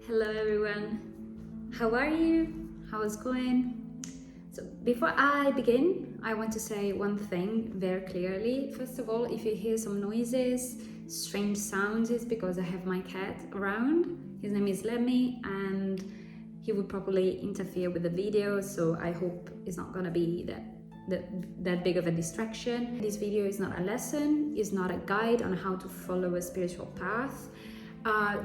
Hello everyone, how are you? How's it going? So before I begin, I want to say one thing very clearly. First of all, if you hear some noises, strange sounds, it's because I have my cat around. His name is Lemmy and he would probably interfere with the video, so I hope it's not gonna be that big of a distraction. This video is not a lesson, it's not a guide on how to follow a spiritual path.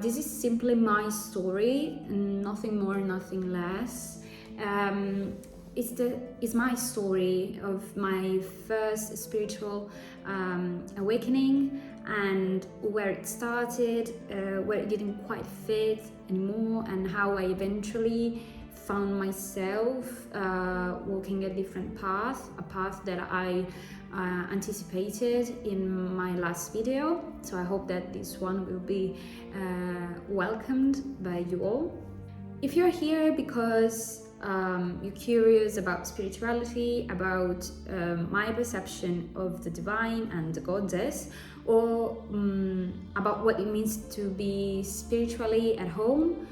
This is simply my story, nothing more, nothing less. It's my story of my first spiritual awakening and where it started, where it didn't quite fit anymore, and how I eventually found myself walking a different path, a path that I anticipated in my last video. So I hope that this one will be welcomed by you all. If you're here because you're curious about spirituality, about my perception of the divine and the goddess, or about what it means to be spiritually at home,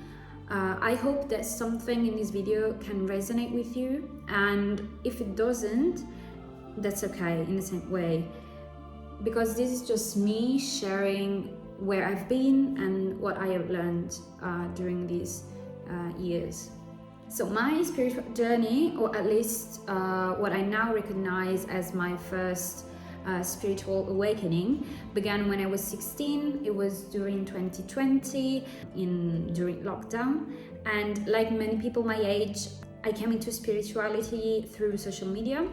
I hope that something in this video can resonate with you, and if it doesn't, that's okay in the same way, because this is just me sharing where I've been and what I have learned during these years. So my spiritual journey, or at least what I now recognize as my first spiritual awakening, began when I was 16. It was during 2020, during lockdown, and like many people my age, I came into spirituality through social media.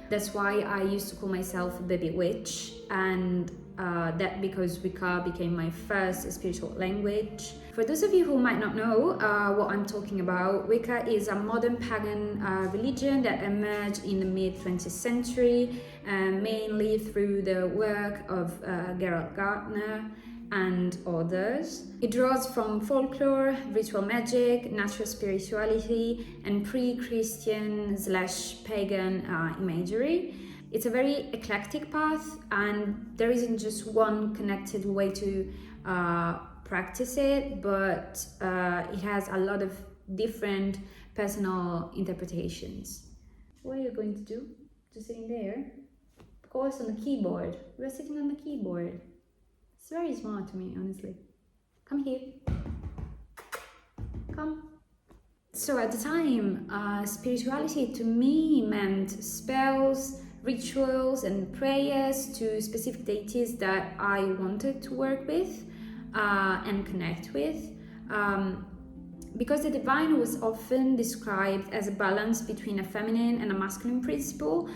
That's why I used to call myself a baby witch, and that because Wicca became my first spiritual language. For those of you who might not know what I'm talking about, Wicca is a modern pagan religion that emerged in the mid-20th century, mainly through the work of Gerald Gardner and others. It draws from folklore, ritual magic, natural spirituality, and pre-Christian / pagan imagery. It's a very eclectic path, and there isn't just one connected way to practice it, but it has a lot of different personal interpretations. What are you going to do? Just sitting there? Of course, on the keyboard. We're sitting on the keyboard. It's very smart to me, honestly. Come here. Come. So at the time, spirituality to me meant spells, rituals and prayers to specific deities that I wanted to work with and connect with. Because the divine was often described as a balance between a feminine and a masculine principle,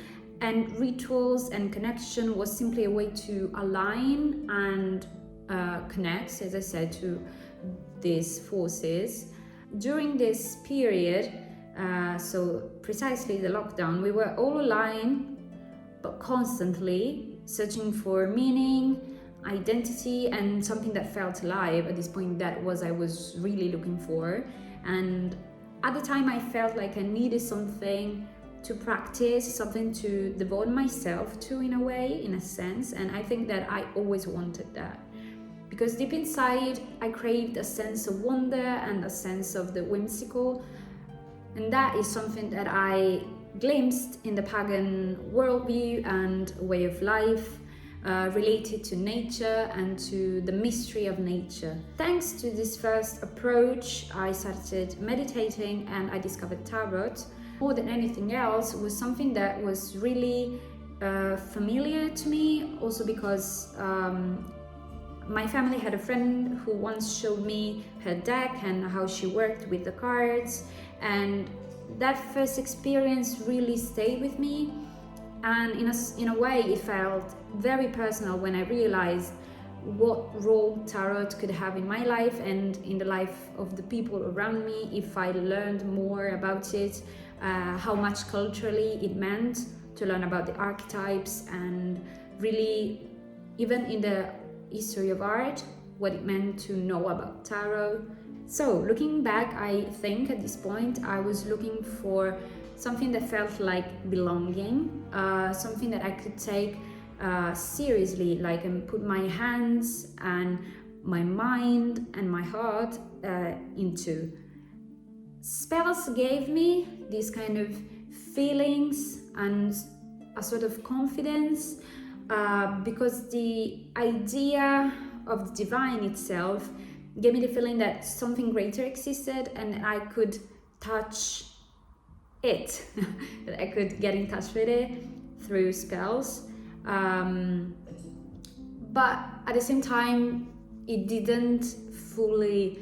and rituals and connection was simply a way to align and connect, as I said, to these forces. During this period, so precisely the lockdown, we were all aligned, but constantly searching for meaning, identity, and something that felt alive. At this point, that was I was really looking for. And at the time, I felt like I needed something to practice, something to devote myself to, in a way, in a sense. And I think that I always wanted that, because deep inside I craved a sense of wonder and a sense of the whimsical, and that is something that I glimpsed in the pagan worldview and way of life, related to nature and to the mystery of nature. Thanks to this first approach, I started meditating and I discovered tarot. More than anything else, it was something that was really familiar to me, also because my family had a friend who once showed me her deck and how she worked with the cards, and that first experience really stayed with me. And in a way, it felt very personal when I realized what role tarot could have in my life and in the life of the people around me if I learned more about it, how much culturally it meant to learn about the archetypes, and really, even in the history of art, what it meant to know about tarot. So looking back, I think at this point I was looking for something that felt like belonging, something that I could take seriously, like, and put my hands and my mind and my heart into. Spells gave me these kind of feelings and a sort of confidence, because the idea of the divine itself gave me the feeling that something greater existed and I could touch it, that I could get in touch with it through spells. But at the same time, it didn't fully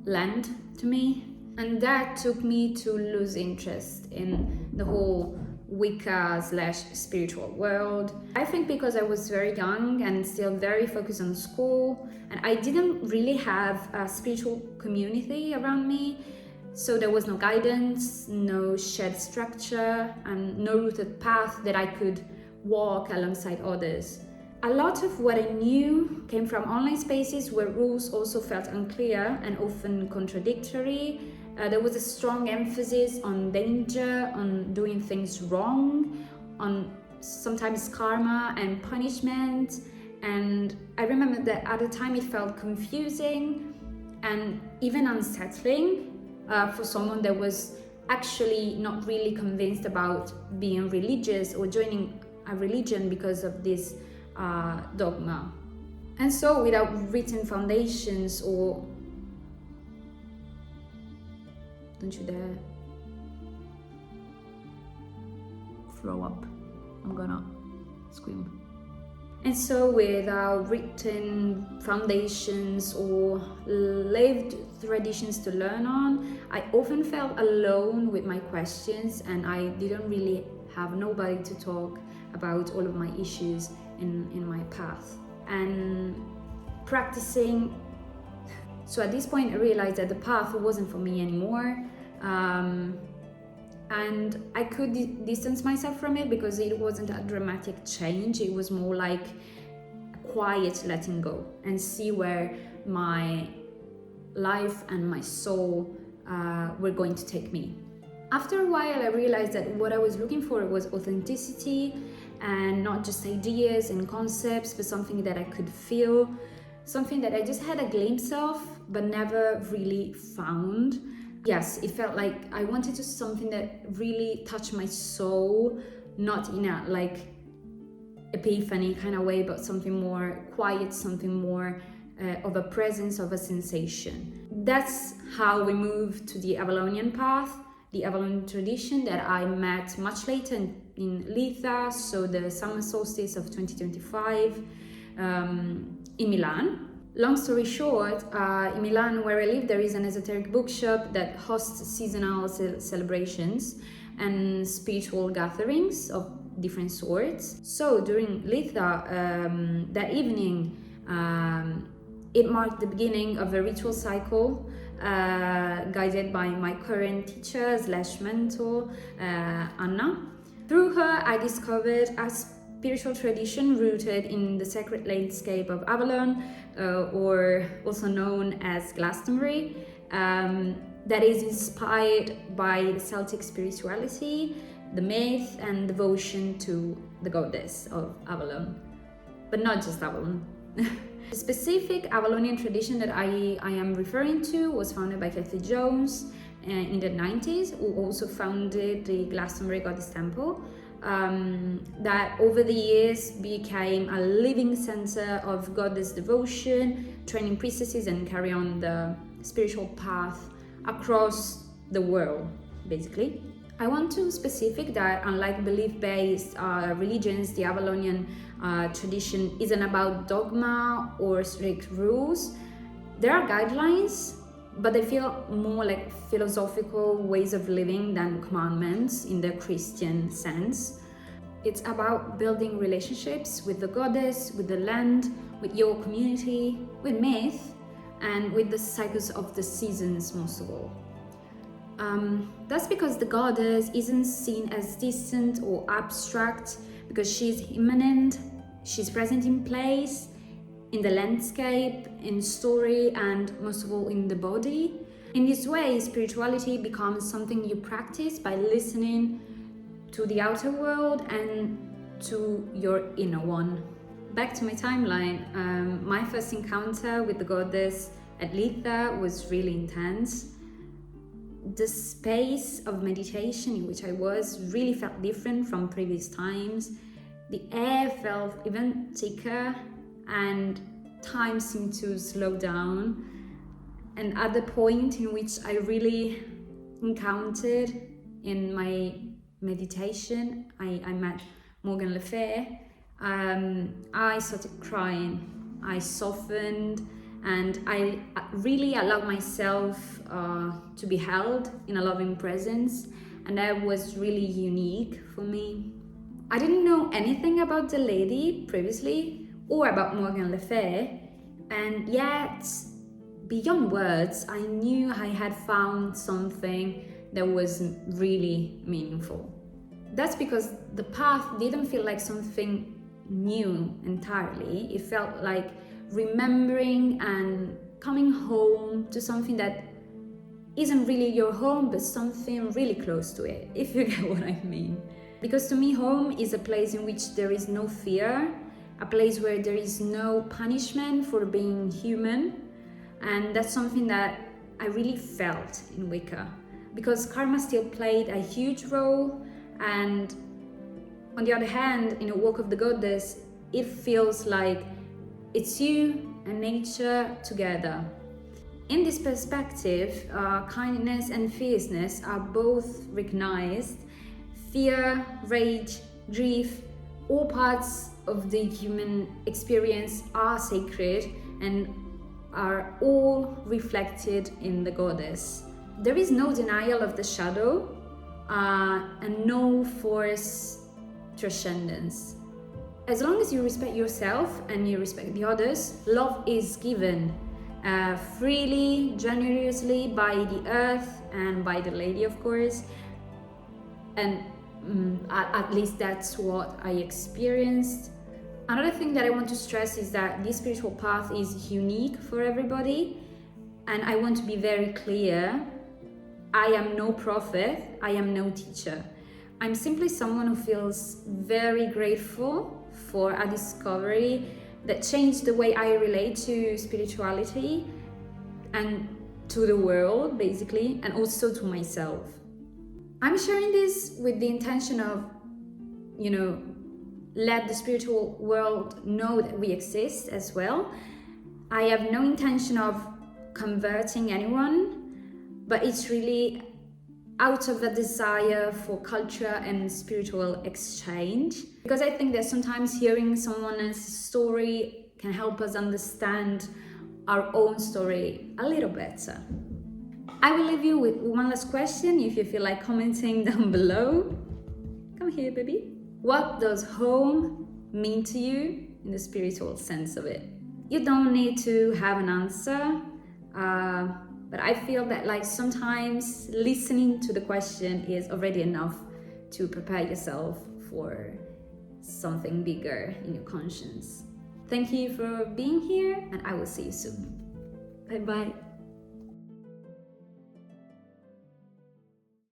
land to me. And that took me to lose interest in the whole Wicca / spiritual world. I think because I was very young and still very focused on school, and I didn't really have a spiritual community around me. So there was no guidance, no shared structure, and no rooted path that I could walk alongside others. A lot of what I knew came from online spaces where rules also felt unclear and often contradictory. There was a strong emphasis on danger, on doing things wrong, on sometimes karma and punishment. And I remember that at the time it felt confusing and even unsettling for someone that was actually not really convinced about being religious or joining a religion because of this dogma. And so without written foundations or... Don't you dare throw up. I'm gonna scream. And so without written foundations or lived traditions to learn on, I often felt alone with my questions, and I didn't really have nobody to talk about all of my issues in my path. And practicing, so at this point I realized that the path wasn't for me anymore, and I could distance myself from it because it wasn't a dramatic change. It was more like a quiet letting go and see where my life and my soul were going to take me. After a while I realized that what I was looking for was authenticity, and not just ideas and concepts, but something that I could feel, something that I just had a glimpse of but never really found. Yes, it felt like I wanted to something that really touched my soul, not in a like epiphany kind of way, but something more quiet, something more of a presence, of a sensation. That's how we moved to the Avalonian path, the Avalon tradition that I met much later in Litha, so the summer solstice of 2025 in Milan. Long story short, in Milan where I live, there is an esoteric bookshop that hosts seasonal celebrations and spiritual gatherings of different sorts. So during Litha, that evening, it marked the beginning of a ritual cycle guided by my current teacher / mentor, Anna. Through her, I discovered a spiritual tradition rooted in the sacred landscape of Avalon, or also known as Glastonbury, that is inspired by the Celtic spirituality, the myth and devotion to the goddess of Avalon. But not just Avalon. The specific Avalonian tradition that I am referring to was founded by Kathy Jones in the 90s, who also founded the Glastonbury Goddess Temple. That over the years became a living center of goddess devotion, training priestesses and carry on the spiritual path across the world, basically. I want to specific that unlike belief-based religions, the Avalonian tradition isn't about dogma or strict rules. There are guidelines, but they feel more like philosophical ways of living than commandments in the Christian sense. It's about building relationships with the goddess, with the land, with your community, with myth, and with the cycles of the seasons most of all. That's because the goddess isn't seen as distant or abstract, because she's immanent, she's present in place, in the landscape, in story, and most of all in the body. In this way, spirituality becomes something you practice by listening to the outer world and to your inner one. Back to my timeline, my first encounter with the goddess at Litha was really intense. The space of meditation in which I was really felt different from previous times. The air felt even thicker and time seemed to slow down. And at the point in which I really encountered in my meditation, I met Morgan Le Fay, I started crying. I softened and I really allowed myself to be held in a loving presence, and that was really unique for me. I didn't know anything about the lady previously or about Morgan Le Fay, and yet beyond words I knew I had found something that was really meaningful. That's because the path didn't feel like something new entirely. It felt like remembering and coming home to something that isn't really your home, but something really close to it, if you get what I mean. Because to me, home is a place in which there is no fear, a place where there is no punishment for being human, and that's something that I really felt in Wicca. Because karma still played a huge role, and on the other hand, in a Walk of the Goddess, it feels like it's you and nature together. In this perspective, kindness and fierceness are both recognized. Fear, rage, grief, all parts of the human experience are sacred and are all reflected in the goddess. There is no denial of the shadow and no forced transcendence. As long as you respect yourself and you respect the others, love is given freely, generously by the earth and by the lady, of course. And at least that's what I experienced. Another thing that I want to stress is that this spiritual path is unique for everybody, and I want to be very clear. I am no prophet, I am no teacher. I'm simply someone who feels very grateful for a discovery that changed the way I relate to spirituality and to the world, basically, and also to myself. I'm sharing this with the intention of, let the spiritual world know that we exist as well. I have no intention of converting anyone, but it's really out of a desire for culture and spiritual exchange. Because I think that sometimes hearing someone else's story can help us understand our own story a little better. I will leave you with one last question if you feel like commenting down below. Come here, baby. What does home mean to you in the spiritual sense of it? You don't need to have an answer, but I feel that sometimes listening to the question is already enough to prepare yourself for something bigger in your conscience. Thank you for being here, and I will see you soon. Bye bye.